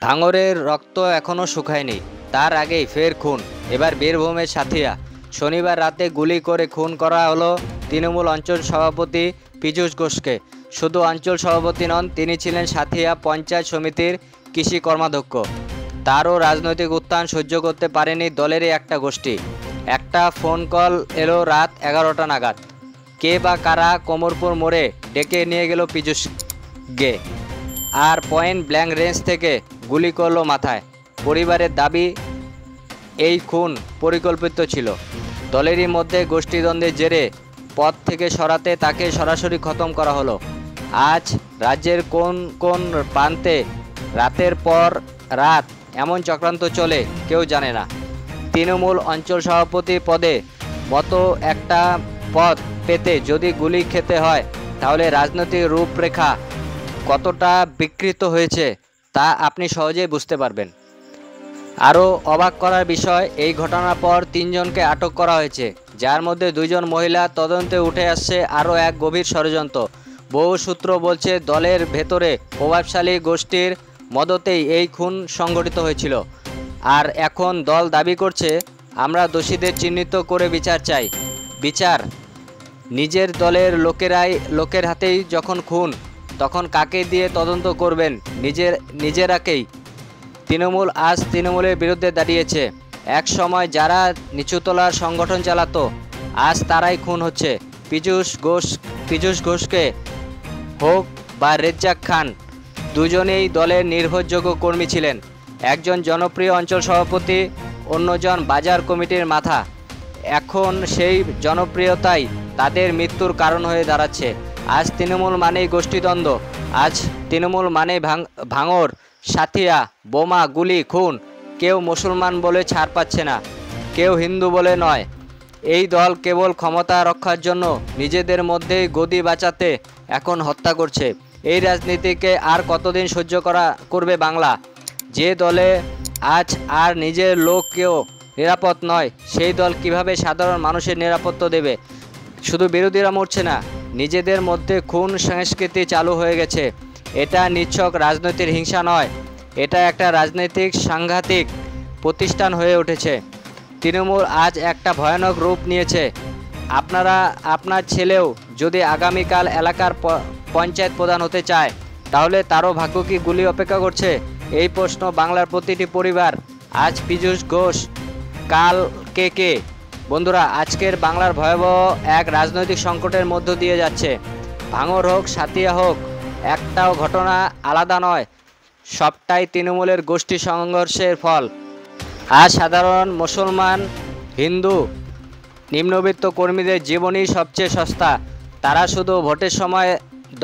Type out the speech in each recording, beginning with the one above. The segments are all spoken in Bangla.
ভাঙরের রক্ত এখনও শুকায়নি, তার আগেই ফের খুন। এবার বীরভূমের সাথিয়া শনিবার রাতে গুলি করে খুন করা হলো তৃণমূল অঞ্চল সভাপতি পীযূষ ঘোষকে। শুধু অঞ্চল সভাপতি নন, তিনি ছিলেন সাথিয়া পঞ্চায়েত সমিতির কৃষি কর্মাধ্যক্ষ। তারও রাজনৈতিক উত্থান সহ্য করতে পারেনি দলেরই একটা গোষ্ঠী। একটা ফোন কল এলো রাত 11টা নাগাদ। কে বা কারা কোমরপুর মোড়ে ডেকে নিয়ে গেল পীযূষকে, আর পয়েন্ট ব্ল্যাঙ্ক রেঞ্জ থেকে গুলি করলো মাথায়। পরিবারের দাবি এই খুন পরিকল্পিত ছিল। দলেরই মধ্যে গোষ্ঠীদ্বন্দ্বের জেরে পদ থেকে সরাতে তাকে সরাসরি খতম করা হলো। আজ রাজ্যের কোন কোন প্রান্তে রাতের পর রাত এমন চক্রান্ত চলে কেউ জানে না। তৃণমূল অঞ্চল সভাপতি পদে মতো একটা পদ পেতে যদি গুলি খেতে হয়, তাহলে রাজনৈতিক রূপরেখা কতটা বিকৃত হয়েছে তা আপনি সহজেই বুঝতে পারবেন। আরও অবাক করার বিষয়, এই ঘটনার পর 3 জনকে আটক করা হয়েছে, যার মধ্যে 2 জন মহিলা। তদন্তে উঠে আসছে আরও এক গভীর ষড়যন্ত্র। বহু সূত্র বলছে দলের ভেতরে প্রভাবশালী গোষ্ঠীর মদতেই এই খুন সংঘটিত হয়েছিল। আর এখন দল দাবি করছে, আমরা দোষীদের চিহ্নিত করে বিচার চাই। বিচার নিজের দলের লোকের হাতেই যখন খুন, তখন কাকে দিয়ে তদন্ত করবেন? নিজেরাকেই। তৃণমূল আজ তৃণমূলের বিরুদ্ধে দাঁড়িয়েছে। এক সময় যারা নিচুতলার সংগঠন চালাতো, আজ তারাই খুন হচ্ছে। পীযূষ ঘোষকে হোক বা রেজ্জাক খান, দুজনেই দলের নির্ভরযোগ্য কর্মী ছিলেন। একজন জনপ্রিয় অঞ্চল সভাপতি, অন্যজন বাজার কমিটির মাথা। এখন সেই জনপ্রিয়তাই তাদের মৃত্যুর কারণ হয়ে দাঁড়াচ্ছে। আজ তৃণমূল মানেই গোষ্ঠীদ্বন্দ্ব, আজ তৃণমূল মানেই ভাঙর, সাথিয়া, বোমা, গুলি, খুন। কেউ মুসলমান বলে ছাড় পাচ্ছে না, কেউ হিন্দু বলে নয়। এই দল কেবল ক্ষমতা রক্ষার জন্য নিজেদের মধ্যেই গদি বাঁচাতে এখন হত্যা করছে। এই রাজনীতিকে আর কতদিন সহ্য করবে বাংলা? যে দলে আজ আর নিজের লোক কেউ নিরাপদ নয়, সেই দল কিভাবে সাধারণ মানুষের নিরাপত্তা দেবে? শুধু বিরোধীরা মরছে না, নিজেদের মধ্যে খুন সংস্কৃতি চালু হয়ে গেছে। এটা নিছক রাজনৈতিক হিংসা নয়, এটা একটা রাজনৈতিক সাংঘাতিক প্রতিষ্ঠান হয়ে উঠেছে। তৃণমূল আজ একটা ভয়ানক রূপ নিয়েছে। আপনার ছেলেও যদি আগামীকাল এলাকার পঞ্চায়েত প্রধান হতে চায়, তাহলে তারও ভাগ্য কি গুলি অপেক্ষা করছে? এই প্রশ্ন বাংলার প্রতিটি পরিবার। আজ পীযূষ ঘোষ, কাল কে? বন্ধুরা, আজকের বাংলার ভয়াবহ এক রাজনৈতিক সংকটের মধ্য দিয়ে যাচ্ছে। ভাঙর হোক, সাথিয়া হোক, একটাও ঘটনা আলাদা নয়, সবটাই তৃণমূলের গোষ্ঠী সংঘর্ষের ফল। আজ সাধারণ মুসলমান, হিন্দু, নিম্নবিত্ত কর্মীদের জীবনই সবচেয়ে সস্তা। তারা শুধু ভোটের সময়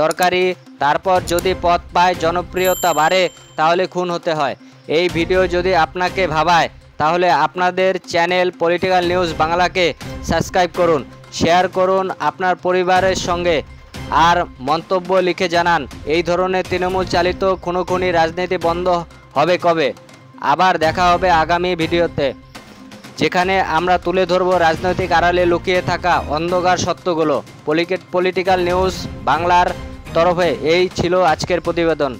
দরকারি, তারপর যদি পদ পায়, জনপ্রিয়তা বাড়ে, তাহলে খুন হতে হয়। এই ভিডিও যদি আপনাকে ভাবায়, তাহলে আপনাদের চ্যানেল পলিটিক্যাল নিউজ বাংলাকে সাবস্ক্রাইব করুন, শেয়ার করুন আপনার পরিবারের সঙ্গে, আর মন্তব্য লিখে জানান এই ধরনের তৃণমূল চালিত খুনোখুনি রাজনীতি বন্ধ হবে কবে। আবার দেখা হবে আগামী ভিডিওতে, যেখানে আমরা তুলে ধরব রাজনৈতিক আড়ালে লুকিয়ে থাকা অন্ধকার সত্যগুলো। পলিটিক্যাল নিউজ বাংলার তরফে এই ছিল আজকের প্রতিবেদন।